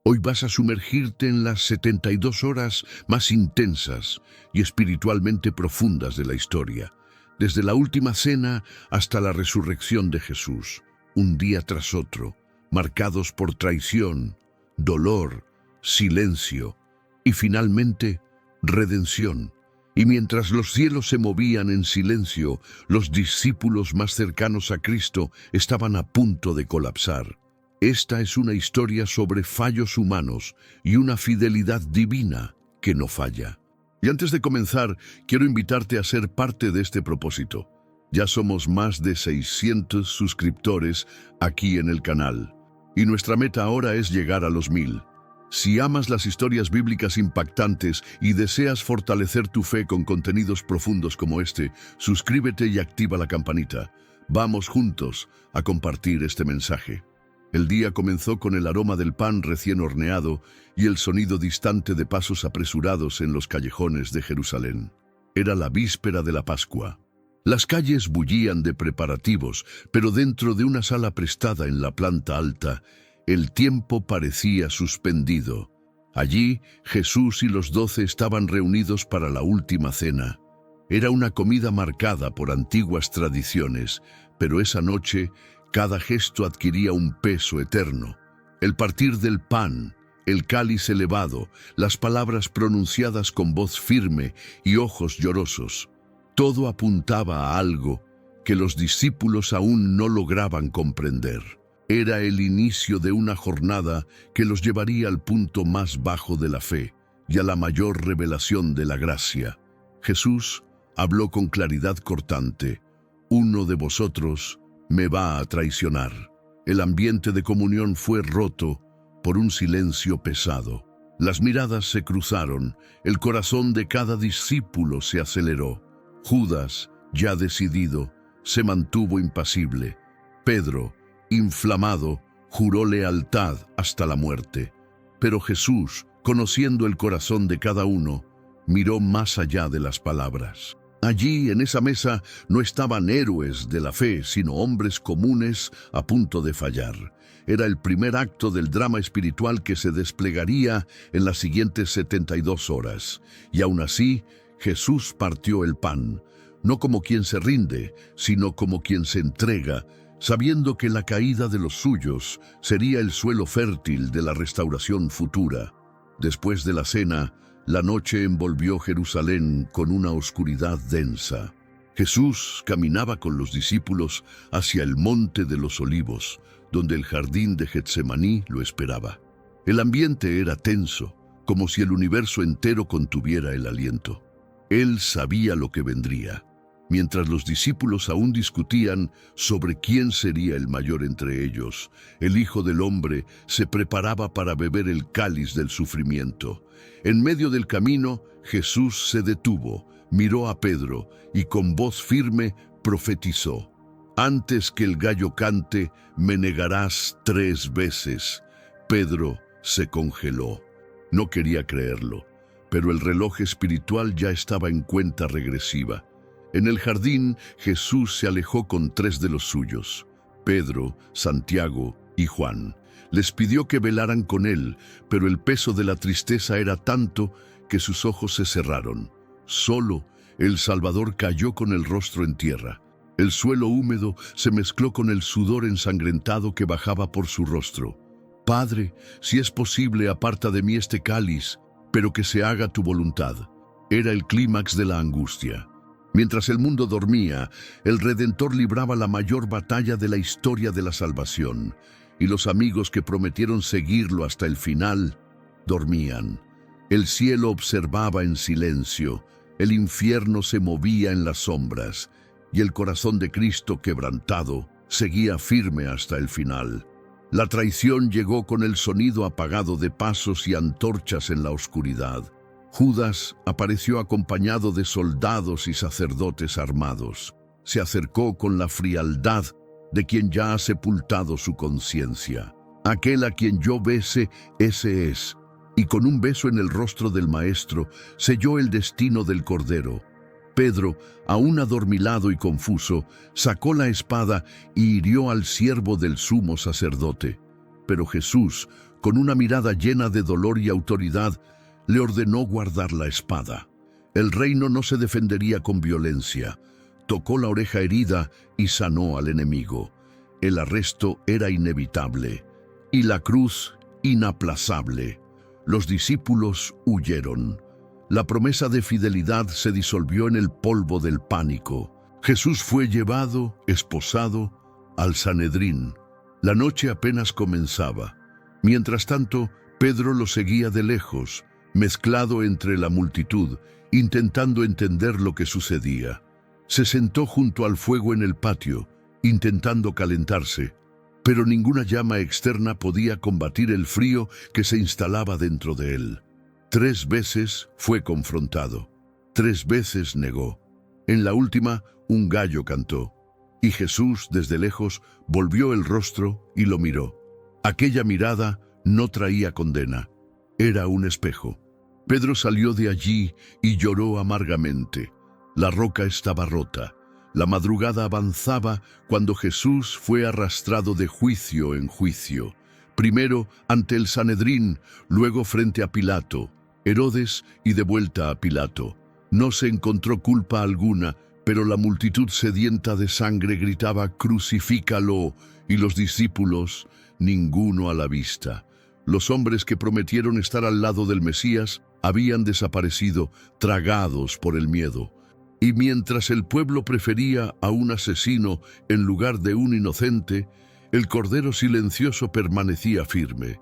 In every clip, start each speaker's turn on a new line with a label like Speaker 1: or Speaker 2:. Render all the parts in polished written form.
Speaker 1: Hoy vas a sumergirte en las 72 horas más intensas y espiritualmente profundas de la historia, desde la última cena hasta la resurrección de Jesús, un día tras otro, marcados por traición, dolor, silencio y finalmente redención. Y mientras los cielos se movían en silencio, los discípulos más cercanos a Cristo estaban a punto de colapsar. Esta es una historia sobre fallos humanos y una fidelidad divina que no falla. Y antes de comenzar, quiero invitarte a ser parte de este propósito. Ya somos más de 600 suscriptores aquí en el canal, y nuestra meta ahora es llegar a los 1000. Si amas las historias bíblicas impactantes y deseas fortalecer tu fe con contenidos profundos como este, suscríbete y activa la campanita. Vamos juntos a compartir este mensaje. El día comenzó con el aroma del pan recién horneado y el sonido distante de pasos apresurados en los callejones de Jerusalén. Era la víspera de la Pascua. Las calles bullían de preparativos, pero dentro de una sala prestada en la planta alta, el tiempo parecía suspendido. Allí, Jesús y los 12 estaban reunidos para la última cena. Era una comida marcada por antiguas tradiciones, pero esa noche cada gesto adquiría un peso eterno. El partir del pan, el cáliz elevado, las palabras pronunciadas con voz firme y ojos llorosos. Todo apuntaba a algo que los discípulos aún no lograban comprender. Era el inicio de una jornada que los llevaría al punto más bajo de la fe y a la mayor revelación de la gracia. Jesús habló con claridad cortante: «Uno de vosotros me va a traicionar». El ambiente de comunión fue roto por un silencio pesado. Las miradas se cruzaron, el corazón de cada discípulo se aceleró. Judas, ya decidido, se mantuvo impasible. Pedro, inflamado, juró lealtad hasta la muerte. Pero Jesús, conociendo el corazón de cada uno, miró más allá de las palabras. Allí, en esa mesa, no estaban héroes de la fe, sino hombres comunes a punto de fallar. Era el primer acto del drama espiritual que se desplegaría en las siguientes 72 horas. Y aún así, Jesús partió el pan, no como quien se rinde, sino como quien se entrega, sabiendo que la caída de los suyos sería el suelo fértil de la restauración futura. Después de la cena, la noche envolvió Jerusalén con una oscuridad densa. Jesús caminaba con los discípulos hacia el monte de los Olivos, donde el jardín de Getsemaní lo esperaba. El ambiente era tenso, como si el universo entero contuviera el aliento. Él sabía lo que vendría. Mientras los discípulos aún discutían sobre quién sería el mayor entre ellos, el Hijo del Hombre se preparaba para beber el cáliz del sufrimiento. En medio del camino, Jesús se detuvo, miró a Pedro y con voz firme profetizó: «Antes que el gallo cante, me negarás 3 veces». Pedro se congeló. No quería creerlo, pero el reloj espiritual ya estaba en cuenta regresiva. En el jardín, Jesús se alejó con 3 de los suyos, Pedro, Santiago y Juan. Les pidió que velaran con él, pero el peso de la tristeza era tanto que sus ojos se cerraron. Solo el Salvador cayó con el rostro en tierra. El suelo húmedo se mezcló con el sudor ensangrentado que bajaba por su rostro. «Padre, si es posible, aparta de mí este cáliz, pero que se haga tu voluntad». Era el clímax de la angustia. Mientras el mundo dormía, el Redentor libraba la mayor batalla de la historia de la salvación, y los amigos que prometieron seguirlo hasta el final dormían. El cielo observaba en silencio, el infierno se movía en las sombras, y el corazón de Cristo quebrantado seguía firme hasta el final. La traición llegó con el sonido apagado de pasos y antorchas en la oscuridad. Judas apareció acompañado de soldados y sacerdotes armados. Se acercó con la frialdad de quien ya ha sepultado su conciencia. «Aquel a quien yo bese, ese es». Y con un beso en el rostro del Maestro, selló el destino del Cordero. Pedro, aún adormilado y confuso, sacó la espada y hirió al siervo del sumo sacerdote. Pero Jesús, con una mirada llena de dolor y autoridad, le ordenó guardar la espada. El reino no se defendería con violencia. Tocó la oreja herida y sanó al enemigo. El arresto era inevitable y la cruz inaplazable. Los discípulos huyeron. La promesa de fidelidad se disolvió en el polvo del pánico. Jesús fue llevado, esposado, al Sanedrín. La noche apenas comenzaba. Mientras tanto, Pedro lo seguía de lejos, mezclado entre la multitud, intentando entender lo que sucedía. Se sentó junto al fuego en el patio, intentando calentarse, pero ninguna llama externa podía combatir el frío que se instalaba dentro de él. 3 veces fue confrontado, 3 veces negó. En la última, un gallo cantó, y Jesús, desde lejos, volvió el rostro y lo miró. Aquella mirada no traía condena, era un espejo. Pedro salió de allí y lloró amargamente. La roca estaba rota. La madrugada avanzaba cuando Jesús fue arrastrado de juicio en juicio. Primero ante el Sanedrín, luego frente a Pilato, Herodes y de vuelta a Pilato. No se encontró culpa alguna, pero la multitud sedienta de sangre gritaba «Crucifícalo», y los discípulos, ninguno a la vista. Los hombres que prometieron estar al lado del Mesías habían desaparecido, tragados por el miedo. Y mientras el pueblo prefería a un asesino en lugar de un inocente, el Cordero silencioso permanecía firme.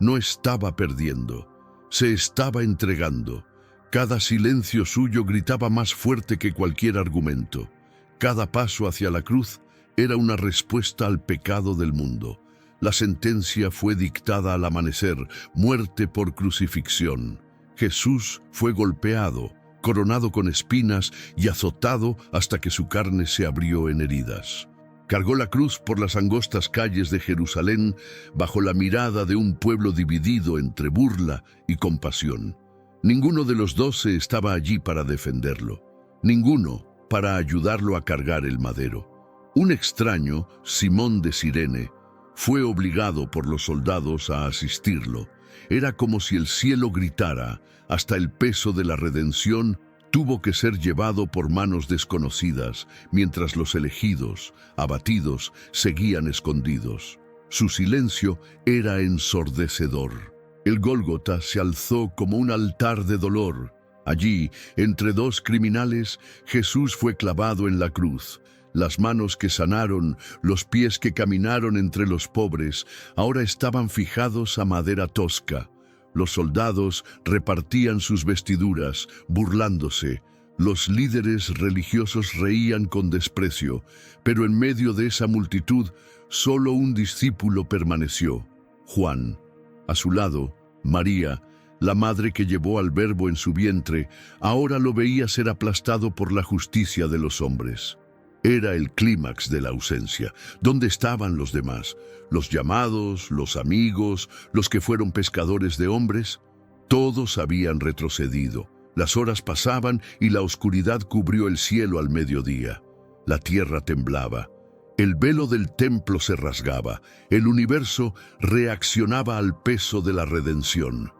Speaker 1: No estaba perdiendo, se estaba entregando. Cada silencio suyo gritaba más fuerte que cualquier argumento. Cada paso hacia la cruz era una respuesta al pecado del mundo. La sentencia fue dictada al amanecer, muerte por crucifixión. Jesús fue golpeado, coronado con espinas y azotado hasta que su carne se abrió en heridas. Cargó la cruz por las angostas calles de Jerusalén bajo la mirada de un pueblo dividido entre burla y compasión. Ninguno de los 12 estaba allí para defenderlo, ninguno para ayudarlo a cargar el madero. Un extraño, Simón de Cirene, fue obligado por los soldados a asistirlo. Era como si el cielo gritara, hasta el peso de la redención tuvo que ser llevado por manos desconocidas, mientras los elegidos, abatidos, seguían escondidos. Su silencio era ensordecedor. El Gólgota se alzó como un altar de dolor. Allí, entre 2 criminales, Jesús fue clavado en la cruz. Las manos que sanaron, los pies que caminaron entre los pobres, ahora estaban fijados a madera tosca. Los soldados repartían sus vestiduras, burlándose. Los líderes religiosos reían con desprecio, pero en medio de esa multitud, solo un discípulo permaneció, Juan. A su lado, María, la madre que llevó al Verbo en su vientre, ahora lo veía ser aplastado por la justicia de los hombres. Era el clímax de la ausencia. ¿Dónde estaban los demás? Los llamados, los amigos, los que fueron pescadores de hombres. Todos habían retrocedido. Las horas pasaban y la oscuridad cubrió el cielo al mediodía. La tierra temblaba. El velo del templo se rasgaba. El universo reaccionaba al peso de la redención.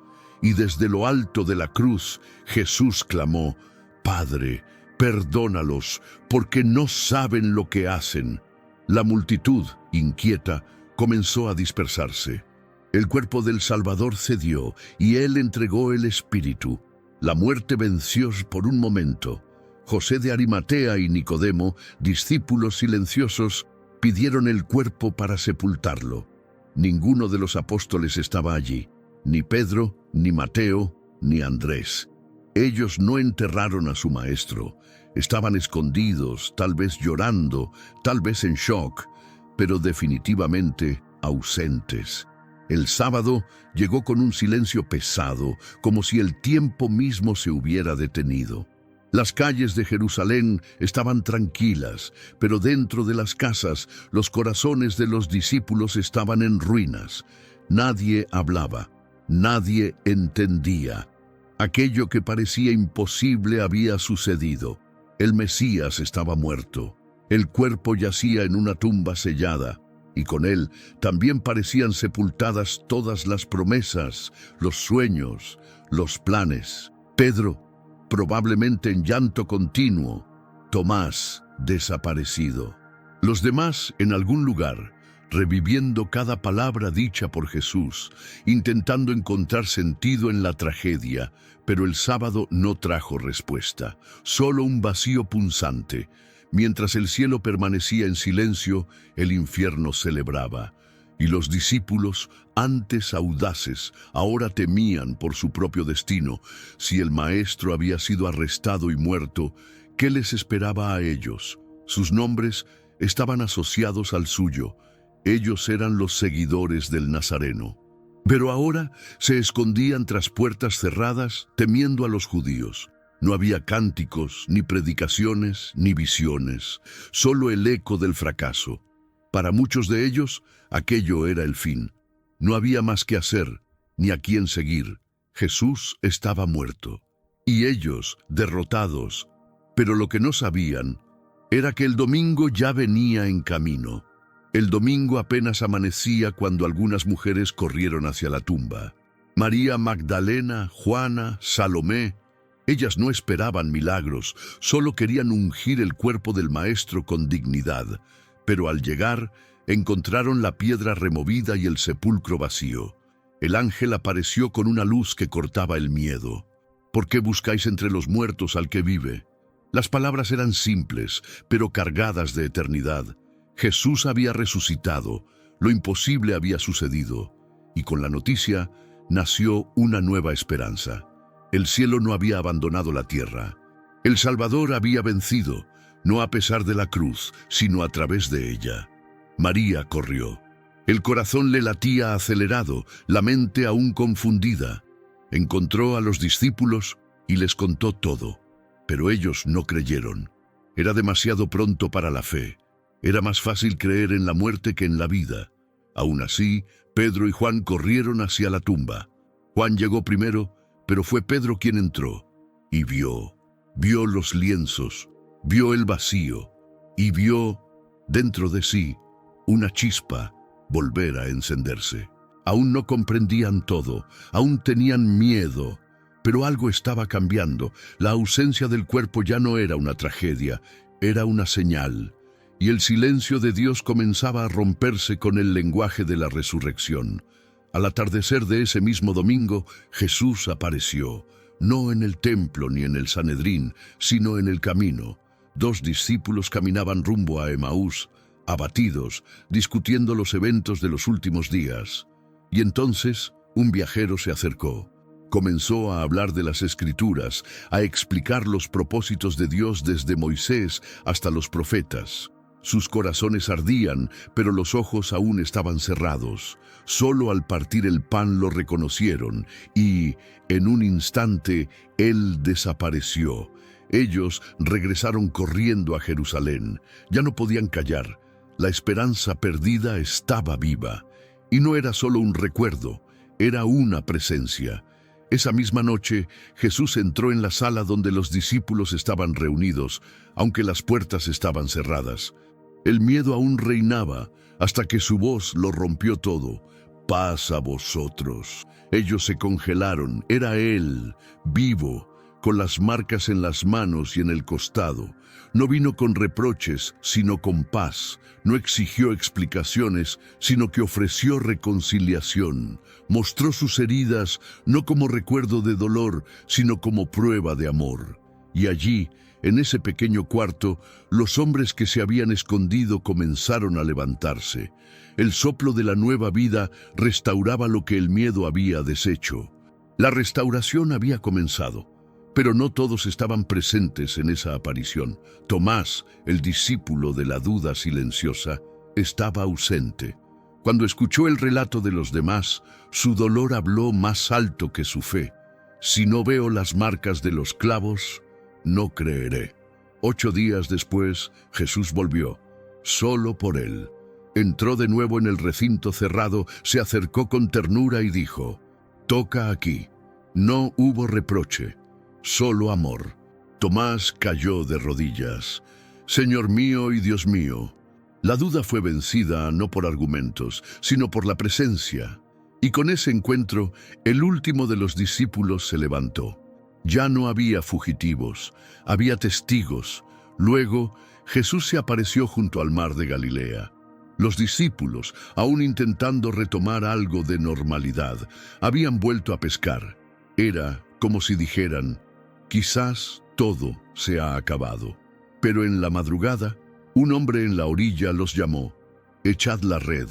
Speaker 1: Y desde lo alto de la cruz, Jesús clamó, «Padre, perdónalos, porque no saben lo que hacen». La multitud, inquieta, comenzó a dispersarse. El cuerpo del Salvador cedió y él entregó el espíritu. La muerte venció por un momento. José de Arimatea y Nicodemo, discípulos silenciosos, pidieron el cuerpo para sepultarlo. Ninguno de los apóstoles estaba allí, ni Pedro, ni Mateo, ni Andrés. Ellos no enterraron a su maestro. Estaban escondidos, tal vez llorando, tal vez en shock, pero definitivamente ausentes. El sábado llegó con un silencio pesado, como si el tiempo mismo se hubiera detenido. Las calles de Jerusalén estaban tranquilas, pero dentro de las casas los corazones de los discípulos estaban en ruinas. Nadie hablaba, nadie entendía. Aquello que parecía imposible había sucedido. El Mesías estaba muerto. El cuerpo yacía en una tumba sellada. y con él también parecían sepultadas todas las promesas, los sueños, los planes. Pedro, probablemente en llanto continuo. Tomás, desaparecido. Los demás en algún lugar, reviviendo cada palabra dicha por Jesús, intentando encontrar sentido en la tragedia, pero el sábado no trajo respuesta, solo un vacío punzante. Mientras el cielo permanecía en silencio, el infierno celebraba. Y los discípulos, antes audaces, ahora temían por su propio destino. Si el Maestro había sido arrestado y muerto, ¿qué les esperaba a ellos? Sus nombres estaban asociados al suyo. Ellos eran los seguidores del Nazareno. Pero ahora se escondían tras puertas cerradas, temiendo a los judíos. No había cánticos, ni predicaciones, ni visiones, solo el eco del fracaso. Para muchos de ellos, aquello era el fin. No había más que hacer, ni a quién seguir. Jesús estaba muerto. Y ellos, derrotados. Pero lo que no sabían era que el domingo ya venía en camino. El domingo apenas amanecía cuando algunas mujeres corrieron hacia la tumba. María Magdalena, Juana, Salomé. Ellas no esperaban milagros, solo querían ungir el cuerpo del Maestro con dignidad. Pero al llegar, encontraron la piedra removida y el sepulcro vacío. El ángel apareció con una luz que cortaba el miedo. ¿Por qué buscáis entre los muertos al que vive? Las palabras eran simples, pero cargadas de eternidad. Jesús había resucitado, lo imposible había sucedido, y con la noticia nació una nueva esperanza. El cielo no había abandonado la tierra. El Salvador había vencido, no a pesar de la cruz, sino a través de ella. María corrió. El corazón le latía acelerado, la mente aún confundida. Encontró a los discípulos y les contó todo. Pero ellos no creyeron. Era demasiado pronto para la fe. Era más fácil creer en la muerte que en la vida. Aún así, Pedro y Juan corrieron hacia la tumba. Juan llegó primero, pero fue Pedro quien entró. Y vio los lienzos, vio el vacío, y vio, dentro de sí, una chispa volver a encenderse. Aún no comprendían todo, aún tenían miedo, pero algo estaba cambiando. La ausencia del cuerpo ya no era una tragedia, era una señal. Y el silencio de Dios comenzaba a romperse con el lenguaje de la resurrección. Al atardecer de ese mismo domingo, Jesús apareció, no en el templo ni en el Sanedrín, sino en el camino. 2 discípulos caminaban rumbo a Emaús, abatidos, discutiendo los eventos de los últimos días. Y entonces, un viajero se acercó. Comenzó a hablar de las Escrituras, a explicar los propósitos de Dios desde Moisés hasta los profetas. Sus corazones ardían, pero los ojos aún estaban cerrados. Solo al partir el pan lo reconocieron y, en un instante, Él desapareció. Ellos regresaron corriendo a Jerusalén. Ya no podían callar. La esperanza perdida estaba viva. Y no era solo un recuerdo, era una presencia. Esa misma noche, Jesús entró en la sala donde los discípulos estaban reunidos, aunque las puertas estaban cerradas. El miedo aún reinaba, hasta que su voz lo rompió todo. «Paz a vosotros». Ellos se congelaron. Era Él, vivo, con las marcas en las manos y en el costado. No vino con reproches, sino con paz. No exigió explicaciones, sino que ofreció reconciliación. Mostró sus heridas, no como recuerdo de dolor, sino como prueba de amor. Y allí, en ese pequeño cuarto, los hombres que se habían escondido comenzaron a levantarse. El soplo de la nueva vida restauraba lo que el miedo había deshecho. La restauración había comenzado, pero no todos estaban presentes en esa aparición. Tomás, el discípulo de la duda silenciosa, estaba ausente. Cuando escuchó el relato de los demás, su dolor habló más alto que su fe. «Si no veo las marcas de los clavos, no creeré». 8 días después, Jesús volvió, solo por él. Entró de nuevo en el recinto cerrado, se acercó con ternura y dijo: «Toca aquí». No hubo reproche, solo amor. Tomás cayó de rodillas. «Señor mío y Dios mío». La duda fue vencida no por argumentos, sino por la presencia. Y con ese encuentro, el último de los discípulos se levantó. Ya no había fugitivos, había testigos. Luego, Jesús se apareció junto al mar de Galilea. Los discípulos, aún intentando retomar algo de normalidad, habían vuelto a pescar. Era como si dijeran, quizás todo se ha acabado. Pero en la madrugada, un hombre en la orilla los llamó. Echad la red.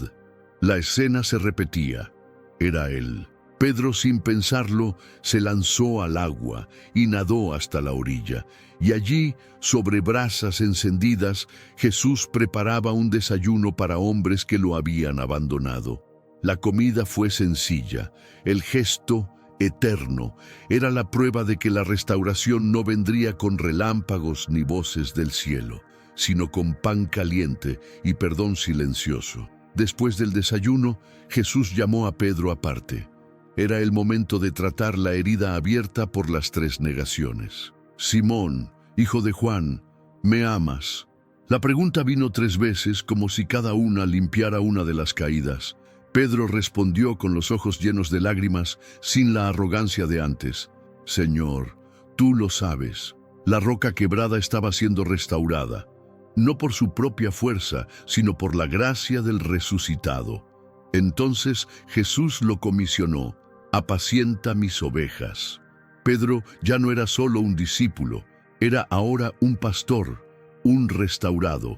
Speaker 1: La escena se repetía. Era él. Pedro, sin pensarlo, se lanzó al agua y nadó hasta la orilla. Y allí, sobre brasas encendidas, Jesús preparaba un desayuno para hombres que lo habían abandonado. La comida fue sencilla, el gesto eterno. Era la prueba de que la restauración no vendría con relámpagos ni voces del cielo, sino con pan caliente y perdón silencioso. Después del desayuno, Jesús llamó a Pedro aparte. Era el momento de tratar la herida abierta por las 3 negaciones. Simón, hijo de Juan, ¿me amas? La pregunta vino 3 veces como si cada una limpiara una de las caídas. Pedro respondió con los ojos llenos de lágrimas, sin la arrogancia de antes. Señor, tú lo sabes. La roca quebrada estaba siendo restaurada, no por su propia fuerza, sino por la gracia del resucitado. Entonces Jesús lo comisionó. Apacienta mis ovejas. Pedro ya no era solo un discípulo, era ahora un pastor, un restaurado,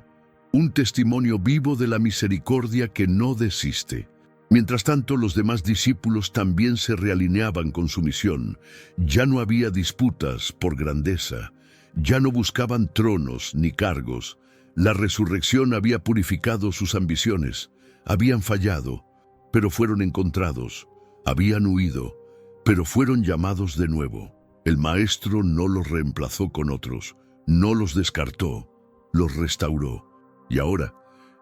Speaker 1: un testimonio vivo de la misericordia que no desiste. Mientras tanto, los demás discípulos también se realineaban con su misión. Ya no había disputas por grandeza, ya no buscaban tronos ni cargos. La resurrección había purificado sus ambiciones, habían fallado, pero fueron encontrados. Habían huido, pero fueron llamados de nuevo. El Maestro no los reemplazó con otros, no los descartó, los restauró. Y ahora,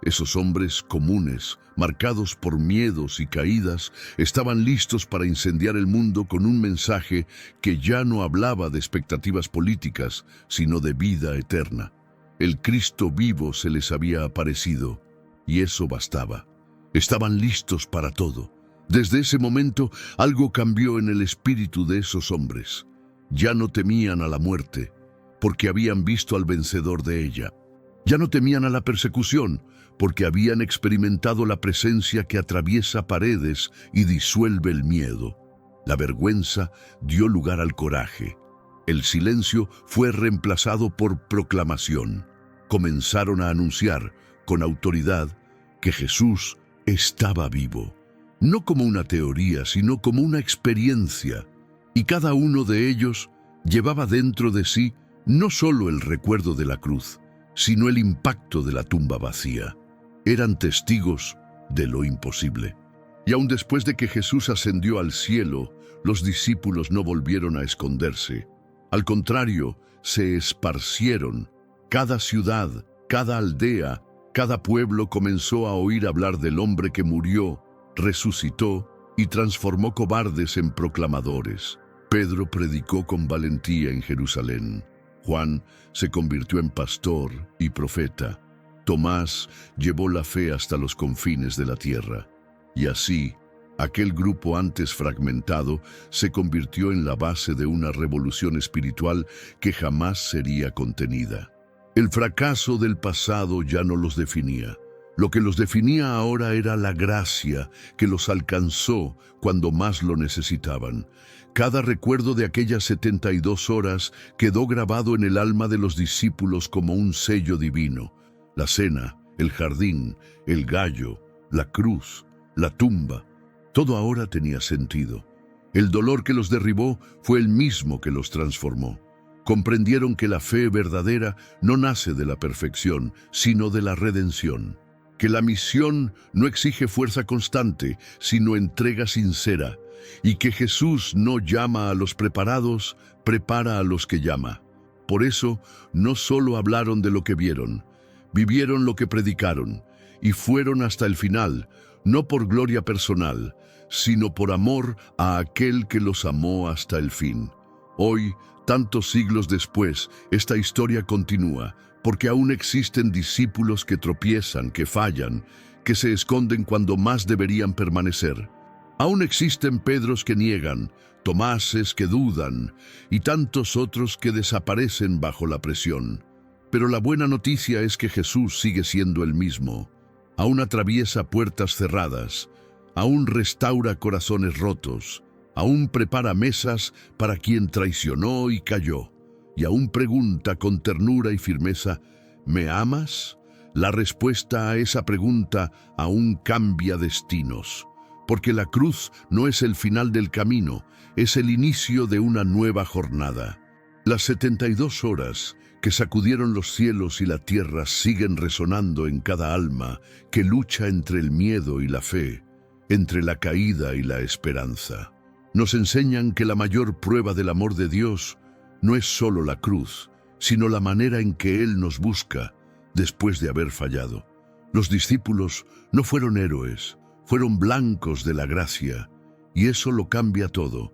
Speaker 1: esos hombres comunes, marcados por miedos y caídas, estaban listos para incendiar el mundo con un mensaje que ya no hablaba de expectativas políticas, sino de vida eterna. El Cristo vivo se les había aparecido, y eso bastaba. Estaban listos para todo. Desde ese momento, algo cambió en el espíritu de esos hombres. Ya no temían a la muerte, porque habían visto al vencedor de ella. Ya no temían a la persecución, porque habían experimentado la presencia que atraviesa paredes y disuelve el miedo. La vergüenza dio lugar al coraje. El silencio fue reemplazado por proclamación. Comenzaron a anunciar, con autoridad, que Jesús estaba vivo. No como una teoría, sino como una experiencia. Y cada uno de ellos llevaba dentro de sí no solo el recuerdo de la cruz, sino el impacto de la tumba vacía. Eran testigos de lo imposible. Y aun después de que Jesús ascendió al cielo, los discípulos no volvieron a esconderse. Al contrario, se esparcieron. Cada ciudad, cada aldea, cada pueblo comenzó a oír hablar del hombre que murió, resucitó y transformó cobardes en proclamadores. Pedro predicó con valentía en Jerusalén. Juan se convirtió en pastor y profeta. Tomás llevó la fe hasta los confines de la tierra. Y así, aquel grupo antes fragmentado se convirtió en la base de una revolución espiritual que jamás sería contenida. El fracaso del pasado ya no los definía. Lo que los definía ahora era la gracia que los alcanzó cuando más lo necesitaban. Cada recuerdo de aquellas 72 horas quedó grabado en el alma de los discípulos como un sello divino. La cena, el jardín, el gallo, la cruz, la tumba, todo ahora tenía sentido. El dolor que los derribó fue el mismo que los transformó. Comprendieron que la fe verdadera no nace de la perfección, sino de la redención. Que la misión no exige fuerza constante, sino entrega sincera, y que Jesús no llama a los preparados, prepara a los que llama. Por eso, no solo hablaron de lo que vivieron lo que predicaron, y fueron hasta el final, no por gloria personal, sino por amor a aquel que los amó hasta el fin. Hoy, tantos siglos después, esta historia continúa, porque aún existen discípulos que tropiezan, que fallan, que se esconden cuando más deberían permanecer. Aún existen Pedros que niegan, Tomáses que dudan y tantos otros que desaparecen bajo la presión. Pero la buena noticia es que Jesús sigue siendo el mismo. Aún atraviesa puertas cerradas, aún restaura corazones rotos, aún prepara mesas para quien traicionó y cayó, y aún pregunta con ternura y firmeza, ¿me amas? La respuesta a esa pregunta aún cambia destinos, porque la cruz no es el final del camino, es el inicio de una nueva jornada. Las 72 horas que sacudieron los cielos y la tierra siguen resonando en cada alma que lucha entre el miedo y la fe, entre la caída y la esperanza. Nos enseñan que la mayor prueba del amor de Dios no es solo la cruz, sino la manera en que Él nos busca después de haber fallado. Los discípulos no fueron héroes, fueron blancos de la gracia, y eso lo cambia todo,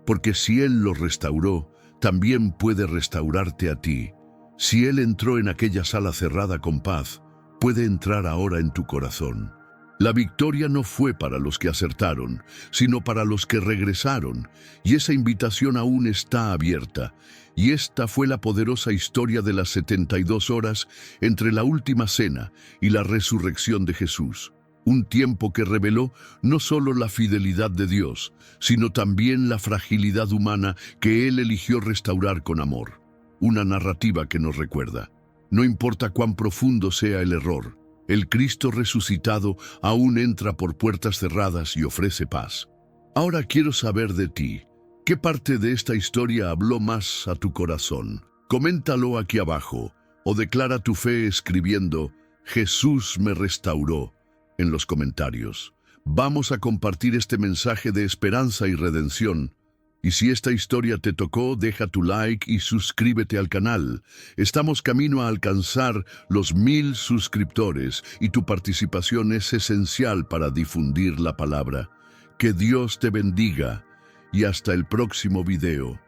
Speaker 1: porque si Él los restauró, también puede restaurarte a ti. Si Él entró en aquella sala cerrada con paz, puede entrar ahora en tu corazón. La victoria no fue para los que acertaron, sino para los que regresaron, y esa invitación aún está abierta. Y esta fue la poderosa historia de las 72 horas entre la última cena y la resurrección de Jesús. Un tiempo que reveló no solo la fidelidad de Dios, sino también la fragilidad humana que Él eligió restaurar con amor. Una narrativa que nos recuerda: no importa cuán profundo sea el error, el Cristo resucitado aún entra por puertas cerradas y ofrece paz. Ahora quiero saber de ti. ¿Qué parte de esta historia habló más a tu corazón? Coméntalo aquí abajo o declara tu fe escribiendo «Jesús me restauró» en los comentarios. Vamos a compartir este mensaje de esperanza y redención. Y si esta historia te tocó, deja tu like y suscríbete al canal. Estamos camino a alcanzar los 1000 suscriptores y tu participación es esencial para difundir la palabra. Que Dios te bendiga y hasta el próximo video.